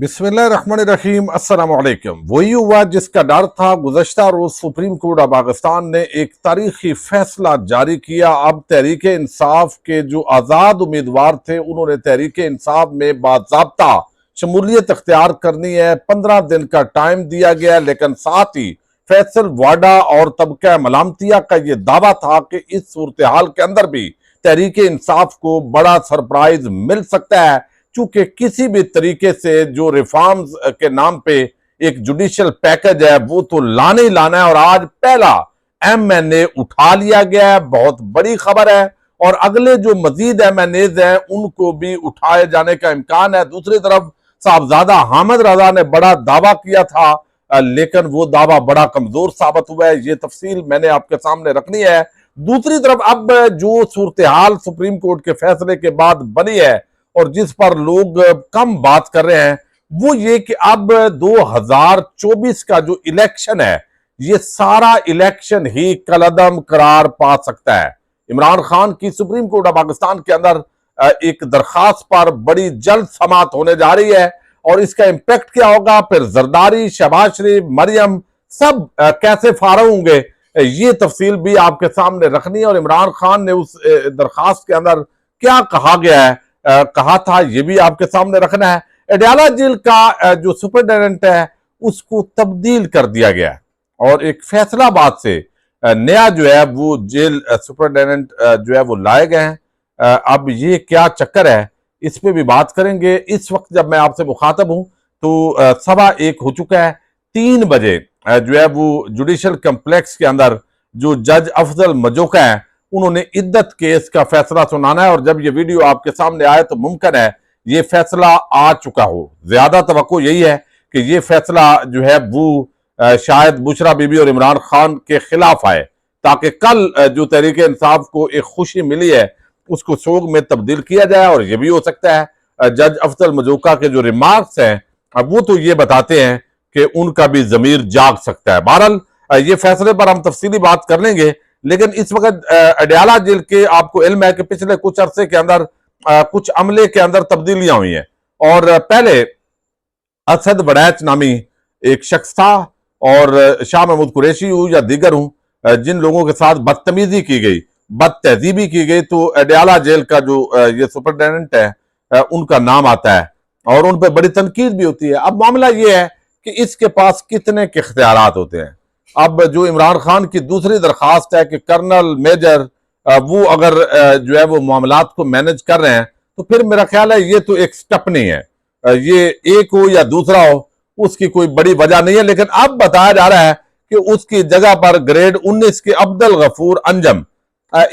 बिस्मिल्लाहिर्रहमानिर्रहीम। अस्सलाम वालेकुम। वही हुआ जिसका डर था। गुज़श्ता रोज सुप्रीम कोर्ट ऑफ पाकिस्तान ने एक तारीखी फैसला जारी किया। अब तहरीक इंसाफ के जो आज़ाद उम्मीदवार थे उन्होंने तहरीक इंसाफ में बाज़ाब्ता शमूलियत अख्तियार करनी है। 15 दिन का टाइम दिया गया, लेकिन साथ ही फैसल वाडा और तबका मलामतिया का यह दावा था कि इस सूरत हाल के अंदर भी तहरीक इंसाफ को बड़ा सरप्राइज मिल सकता है, चूंकि किसी भी तरीके से जो रिफॉर्म्स के नाम पे एक जुडिशियल पैकेज है वो तो लाने ही लाना है, और आज पहला एमएनए उठा लिया गया है। बहुत बड़ी खबर है, और अगले जो मजीद एमएनएज हैं उनको भी उठाए जाने का इम्कान है। दूसरी तरफ साहबजादा हामिद रजा ने बड़ा दावा किया था, लेकिन वो दावा बड़ा कमजोर साबित हुआ है। ये तफसील मैंने आपके सामने रखनी है। दूसरी तरफ अब जो सूरत हाल सुप्रीम कोर्ट के फैसले के बाद बनी है और जिस पर लोग कम बात कर रहे हैं वो ये कि अब 2024 का जो इलेक्शन है ये सारा इलेक्शन ही कलअदम करार पा सकता है। इमरान खान की सुप्रीम कोर्ट ऑफ पाकिस्तान के अंदर एक दरखास्त पर बड़ी जल्द समाअत होने जा रही है, और इसका इम्पैक्ट क्या होगा, फिर जरदारी, शहबाज शरीफ, मरियम सब कैसे फारग होंगे, ये तफसील भी आपके सामने रखनी है। और इमरान खान ने उस दरखास्त के अंदर क्या कहा गया है, कहा था, यह भी आपके सामने रखना है। अडयाला जेल का जो सुपरिटेंडेंट है उसको तब्दील कर दिया गया, और एक फैसलाबाद से नया जो है वो जेल सुपरिटेंडेंट जो है वो लाए गए हैं। अब ये क्या चक्कर है, इस पे भी बात करेंगे। इस वक्त जब मैं आपसे मुखातब हूं तो 1:15 हो चुका है। 3 बजे जो है वो जुडिशियल कम्प्लेक्स के अंदर जो जज अफजल मजोका है उन्होंने इद्दत केस का फैसला सुनाना है, और जब ये वीडियो आपके सामने आए तो मुमकिन है ये फैसला आ चुका हो। ज्यादा तवक्को यही है कि ये फैसला जो है वो शायद बुशरा बीबी और इमरान खान के खिलाफ आए, ताकि कल जो तहरीक इंसाफ को एक खुशी मिली है उसको सोग में तब्दील किया जाए। और यह भी हो सकता है जज अफजल मजोका के जो रिमार्क्स हैं अब वो तो ये बताते हैं कि उनका भी जमीर जाग सकता है। बहरहाल ये फैसले पर हम तफसीली बात कर लेंगे, लेकिन इस वक्त अडयाला जेल के आपको इल्म है कि पिछले कुछ अरसे के अंदर कुछ अमले के अंदर तब्दीलियां हुई हैं। और पहले असद वड़ैच नामी एक शख्स था, और शाह महमूद कुरैशी हूं या दीगर हूं, जिन लोगों के साथ बदतमीजी की गई, बद तहजीबी की गई, तो अडयाला जेल का जो ये सुपरिटेंडेंट है उनका नाम आता है, और उन पर बड़ी तनकीद भी होती है। अब मामला ये है कि इसके पास कितने के इख्तियारात होते हैं। अब जो इमरान खान की दूसरी दरखास्त है कि कर्नल मेजर वो अगर जो है वो मामलात को मैनेज कर रहे हैं, तो फिर मेरा ख्याल है ये तो एक स्टेप नहीं है। ये एक हो या दूसरा हो उसकी कोई बड़ी वजह नहीं है, लेकिन अब बताया जा रहा है कि उसकी जगह पर ग्रेड 19 के अब्दुल गफूर अंजम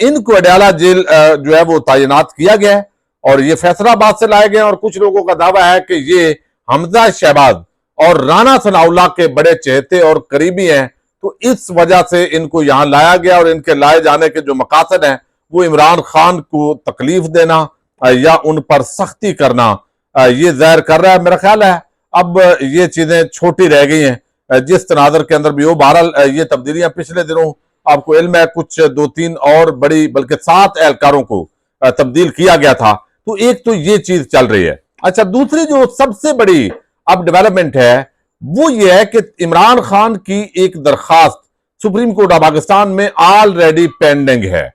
इनको अडयाला जेल जो है वो तैनात किया गया है, और ये फैसलाबाद से लाए गए। और कुछ लोगों का दावा है कि ये हमजा शहबाज और राना सनाउल्लाह के बड़े चहेते और करीबी हैं, तो इस वजह से इनको यहां लाया गया, और इनके लाए जाने के जो मकासद हैं वो इमरान खान को तकलीफ देना या उन पर सख्ती करना ये जाहिर कर रहा है। मेरा ख्याल है अब ये चीजें छोटी रह गई हैं जिस तनाजर के अंदर भी हो। बहरहाल ये तब्दीलियां पिछले दिनों आपको इल्म है कुछ 2-3 और बड़ी बल्कि 7 एहलकारों को तब्दील किया गया था, तो एक तो ये चीज चल रही है। अच्छा, दूसरी जो सबसे बड़ी अब डेवलपमेंट है वो ये है कि इमरान खान की एक दरखास्त सुप्रीम कोर्ट ऑफ पाकिस्तान में ऑलरेडी पेंडिंग है,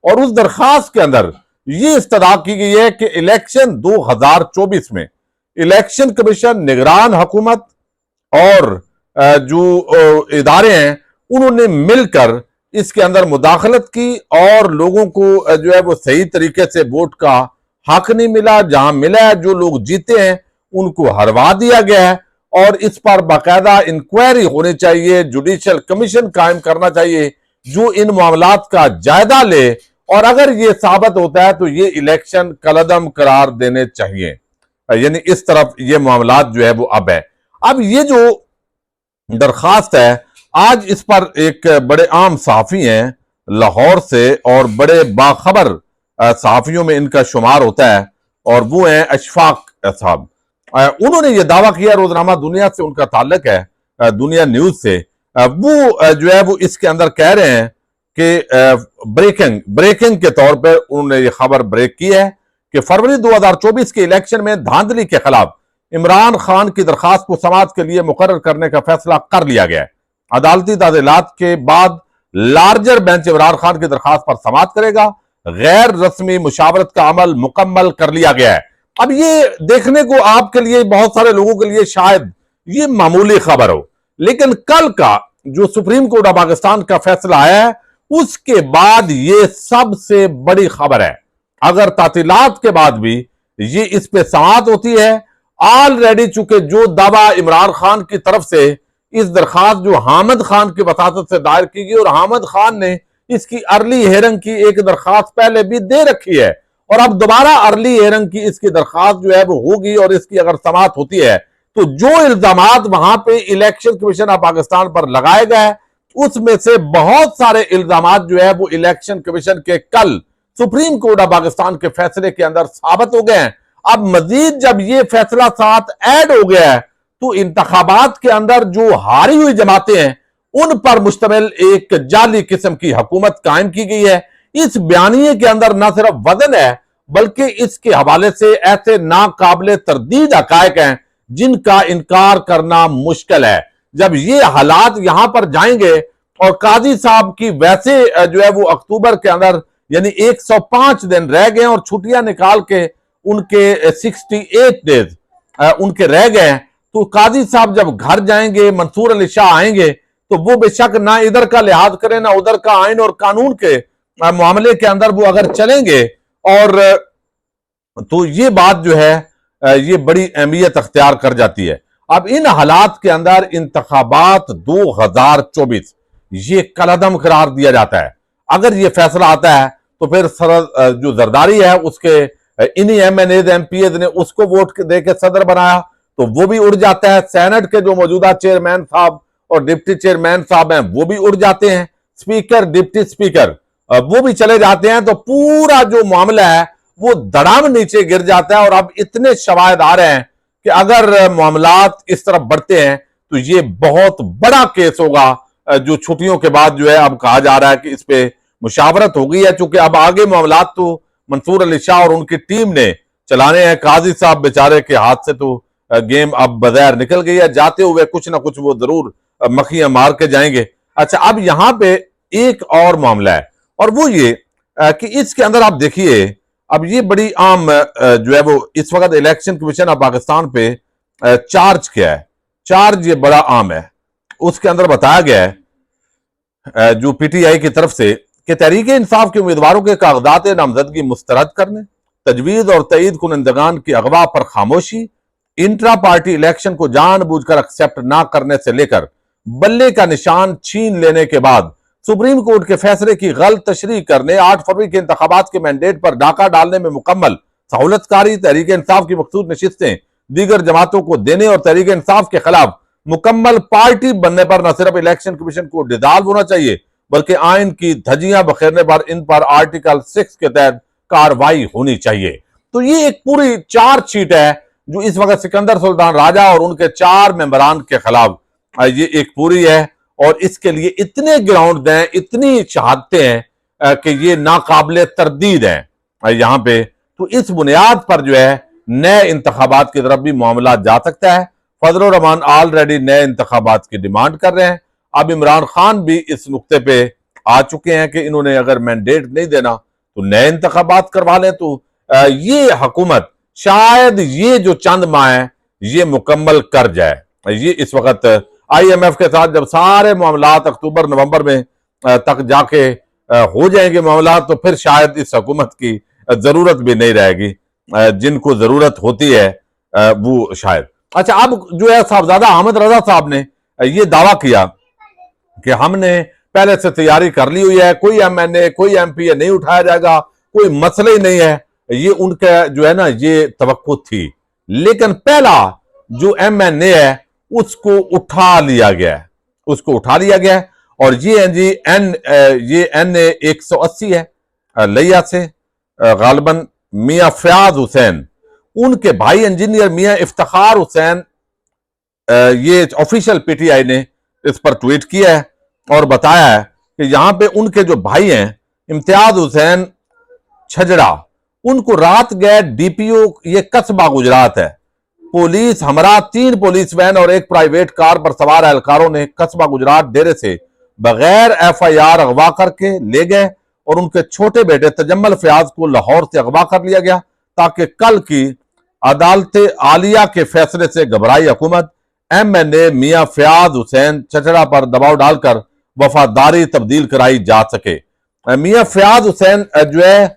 और उस दरखास्त के अंदर ये इस्तदा की गई है कि इलेक्शन 2024 में इलेक्शन कमीशन, निगरान हुकूमत और जो इदारे हैं उन्होंने मिलकर इसके अंदर मुदाखलत की, और लोगों को जो है वो सही तरीके से वोट का हक नहीं मिला। जहां मिला है जो लोग जीते हैं उनको हरवा दिया गया है, और इस पर बाकायदा इंक्वायरी होनी चाहिए, जुडिशियल कमीशन कायम करना चाहिए जो इन मामलात का जायजा ले, और अगर ये साबित होता है तो ये इलेक्शन कलअदम करार देने चाहिए। यानी इस तरफ ये मामलात जो है वो अब है। अब ये जो दरखास्त है, आज इस पर एक बड़े आम सहाफी हैं लाहौर से, और बड़े बाखबर सहाफियों में इनका शुमार होता है, और वो हैं अशफाक साहब। उन्होंने ये दावा किया, रोजनामा दुनिया से उनका ताल्लुक है, दुनिया न्यूज से। वो जो है वो इसके अंदर कह रहे हैं कि ब्रेकिंग के तौर पर उन्होंने ये खबर ब्रेक की है कि फरवरी 2024 के इलेक्शन में धांधली के खिलाफ इमरान खान की दरखास्त को समाअत के लिए मुकर्रर करने का फैसला कर लिया गया है। अदालती ताज़ीलात के बाद लार्जर बेंच इमरान खान की दरखास्त पर समाअत करेगा। गैर रस्मी मुशावरत का अमल मुकम्मल कर लिया गया है। अब ये देखने को आपके लिए, बहुत सारे लोगों के लिए शायद ये मामूली खबर हो, लेकिन कल का जो सुप्रीम कोर्ट ऑफ पाकिस्तान का फैसला आया है उसके बाद ये सबसे बड़ी खबर है। अगर तातीलात के बाद भी ये इस पे समाअत होती है, ऑलरेडी चूंकि जो दावा इमरान खान की तरफ से इस दरखास्त जो हामिद खान की वसातत से दायर की गई, और हामिद खान ने इसकी अर्ली हेयरिंग की एक दरखास्त पहले भी दे रखी है, और अब दोबारा अर्ली हेयरिंग की इसकी दरखास्त जो है वो होगी, और इसकी अगर समाअत होती है तो जो इल्जामात वहां पे इलेक्शन कमीशन ऑफ पाकिस्तान पर लगाए गए उसमें से बहुत सारे इल्जामात जो है वो इलेक्शन कमीशन के कल सुप्रीम कोर्ट ऑफ पाकिस्तान के फैसले के अंदर साबित हो गए हैं। अब मजीद जब ये फैसला साथ ऐड हो गया है तो इंतखाबात के अंदर जो हारी हुई जमातें हैं उन पर मुश्तमिल एक जाली किस्म की हुकूमत कायम की गई है। इस बयानिए के अंदर न सिर्फ वजन है बल्कि इसके हवाले से ऐसे नाकाबिले तरदीद हकायक हैं जिनका इनकार करना मुश्किल है। जब ये हालात यहां पर जाएंगे और काजी साहब की वैसे जो है वो अक्टूबर के अंदर यानी 105 दिन रह गए और छुट्टियां निकाल के उनके 68 डेज उनके रह गए, तो काजी साहब जब घर जाएंगे, मंसूर अली शाह आएंगे, तो वो बेशक ना इधर का लिहाज करें ना उधर का, आइन और कानून के मामले के अंदर वो अगर चलेंगे, और तो ये बात जो है ये बड़ी अहमियत अख्तियार कर जाती है। अब इन हालात के अंदर इंतखाबात 2024 ये कलअदम करार दिया जाता है। अगर ये फैसला आता है तो फिर जो जरदारी है उसके इन्हीं MNAs MPAs ने उसको वोट दे के सदर बनाया तो वो भी उड़ जाता है। सेनेट के जो मौजूदा चेयरमैन साहब और डिप्टी चेयरमैन साहब हैं वो भी उड़ जाते हैं। स्पीकर, डिप्टी स्पीकर वो भी चले जाते हैं। तो पूरा जो मामला है वो धड़ाम नीचे गिर जाता है। और अब इतने शवाहिद आ रहे हैं कि अगर मामलात इस तरफ बढ़ते हैं तो ये बहुत बड़ा केस होगा। जो छुट्टियों के बाद जो है अब कहा जा रहा है कि इस पे मुशावरत हो गई है, चूंकि अब आगे मामलात तो मंसूर अली शाह और उनकी टीम ने चलाने हैं। काजी साहब बेचारे के हाथ से तो गेम अब बगैर निकल गई है। जाते हुए कुछ ना कुछ वो जरूर मखियां मार के जाएंगे। अच्छा, अब यहां पे एक और मामला है और वो ये कि इसके अंदर आप देखिए, अब ये बड़ी आम जो है वो इस वक्त इलेक्शन कमीशन ऑफ पाकिस्तान पे चार्ज किया है। चार्ज ये बड़ा आम है। उसके अंदर बताया गया है जो PTI की तरफ से कि तहरीक इंसाफ के उम्मीदवारों के कागजात नामजदगी मुस्तरद करने, तजवीज और तईद कुनंदगान की अगवा पर खामोशी, इंट्रा पार्टी इलेक्शन को जानबूझकर एक्सेप्ट ना करने से लेकर बल्ले का निशान छीन लेने के बाद सुप्रीम कोर्ट के फैसले की गलत तशरीह करने, 8 फरवरी के इंतखाबात के मैंडेट पर डाका डालने में मुकम्मल सहूलतकारी, तहरीक इंसाफ की मखसूस नशिस्तें दीगर जमातों को देने और तहरीक इंसाफ के खिलाफ मुकम्मल पार्टी बनने पर न सिर्फ इलेक्शन कमीशन को डिसॉल्व होना चाहिए बल्कि आइन की धज्जियां बखेरने पर इन पर आर्टिकल 6 के तहत कार्रवाई होनी चाहिए। तो ये एक पूरी चार्जशीट है जो इस वक्त सिकंदर सुल्तान राजा और उनके 4 मेंबरान के खिलाफ ये एक पूरी है। और इसके लिए इतने ग्राउंड हैं, इतनी शहादतें हैं कि ये नाकाबिले तरदीद हैं यहां पे। तो इस बुनियाद पर जो है नए इंतखाबात की तरफ भी मामला जा सकता है। फजल रहमान ऑलरेडी नए इंतखाबात की डिमांड कर रहे हैं। अब इमरान खान भी इस नुक्ते पे आ चुके हैं कि इन्होंने अगर मैंडेट नहीं देना तो नए इंतखाबात करवा लें। तो ये हुकूमत शायद ये जो चंद माह है ये मुकम्मल कर जाए। ये इस वक्त IMF के साथ जब सारे मामलात अक्टूबर नवंबर में तक जाके हो जाएंगे मामला, तो फिर शायद इस हुकूमत की जरूरत भी नहीं रहेगी। जिनको जरूरत होती है वो शायद। अच्छा, अब जो है साहबजादा अहमद रजा साहब ने ये दावा किया कि हमने पहले से तैयारी कर ली हुई है, कोई MNA कोई MPA नहीं उठाया जाएगा, कोई मसला ही नहीं है। ये उनका जो है ना ये तवक्को थी, लेकिन पहला जो MNA है उसको उठा लिया गया है, उसको उठा लिया गया है। और ये है जी ये NA 180 है लिया से गालिबन मियां फयाज हुसैन, उनके भाई इंजीनियर मियां इफ्तिखार हुसैन। ये ऑफिशियल PTI ने इस पर ट्वीट किया है और बताया है कि यहां पे उनके जो भाई हैं इम्तियाज हुसैन छजड़ा, उनको रात गए DPO, ये कस्बा गुजरात है, पुलिस हमरा 3 पुलिस वैन और एक प्राइवेट कार पर सवार एहलकारों ने कस्बा गुजरात डेरे से बगैर FIR अगवा करके ले गए और उनके छोटे बेटे तजम्मल फयाज को लाहौर से अगवा कर लिया गया ताकि कल की अदालत आलिया के फैसले से घबराई हुकूमत MNA मियां फयाज हुसैन चचड़ा पर दबाव डालकर वफादारी तब्दील कराई जा सके। मियां फयाज हुसैन जो है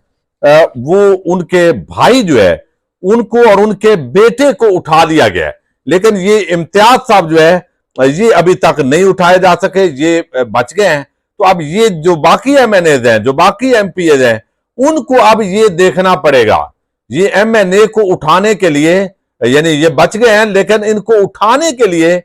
वो उनके भाई जो है उनको और उनके बेटे को उठा लिया गया है, लेकिन ये इम्तियाज साहब जो है ये अभी तक नहीं उठाए जा सके, ये बच गए हैं। तो अब ये जो बाकी MNAs हैं, जो बाकी MPAs हैं, उनको अब ये देखना पड़ेगा। ये MNA को उठाने के लिए, यानी ये बच गए हैं लेकिन इनको उठाने के लिए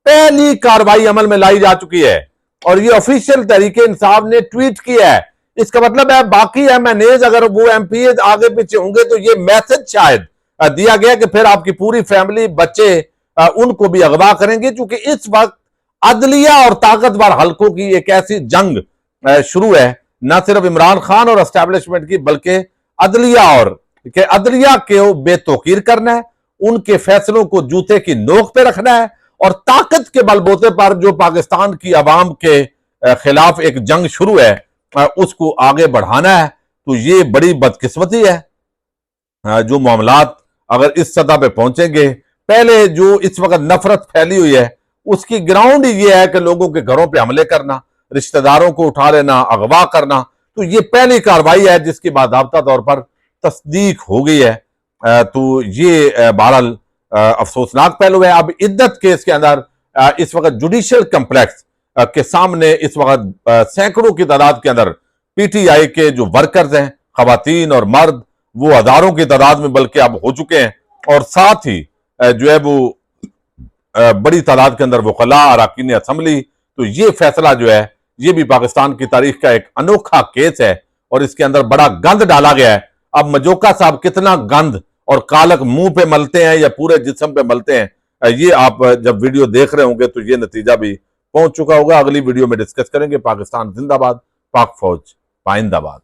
पहली कार्रवाई अमल में लाई जा चुकी है और ये ऑफिशियल तरीके इंसाफ ने ट्वीट किया है। इसका मतलब है बाकी MNAs अगर वो MPAs आगे पीछे होंगे तो ये मैसेज शायद दिया गया कि फिर आपकी पूरी फैमिली, बच्चे उनको भी अगवा करेंगे, क्योंकि इस वक्त अदलिया और ताकतवर हलकों की एक ऐसी जंग शुरू है, न सिर्फ इमरान खान और एस्टैब्लिशमेंट की, बल्कि अदलिया के बेतौकीर करना है, उनके फैसलों को जूते की नोक पे रखना है और ताकत के बलबूते पर जो पाकिस्तान की आवाम के खिलाफ एक जंग शुरू है उसको आगे बढ़ाना है। तो ये बड़ी बदकिस्मती है जो मामलात अगर इस सतह पे पहुंचेंगे। पहले जो इस वक्त नफरत फैली हुई है उसकी ग्राउंड ये है कि लोगों के घरों पे हमले करना, रिश्तेदारों को उठा लेना, अगवा करना। तो ये पहली कार्रवाई है जिसकी बाकायदा तौर पर तस्दीक हो गई है। तो ये बहरहाल अफसोसनाक पहलू है। अब इद्दत केस के अंदर इस वक्त जुडिशियल कम्प्लेक्स के सामने इस वक्त सैकड़ों की तादाद के अंदर PTI के जो वर्कर्स हैं, खवातीन और मर्द, वो हजारों की तादाद में बल्कि अब हो चुके हैं और साथ ही जो है वो बड़ी तादाद के अंदर वकला, अरकान असम्बली। तो ये फैसला जो है ये भी पाकिस्तान की तारीख का एक अनोखा केस है और इसके अंदर बड़ा गंद डाला गया है। अब मजोका साहब कितना गंद और कालक मुंह पे मलते हैं या पूरे जिस्म पे मलते हैं, ये आप जब वीडियो देख रहे होंगे तो ये नतीजा भी पहुंच चुका होगा। अगली वीडियो में डिस्कस करेंगे। पाकिस्तान जिंदाबाद, पाक फौज पाइंदाबाद।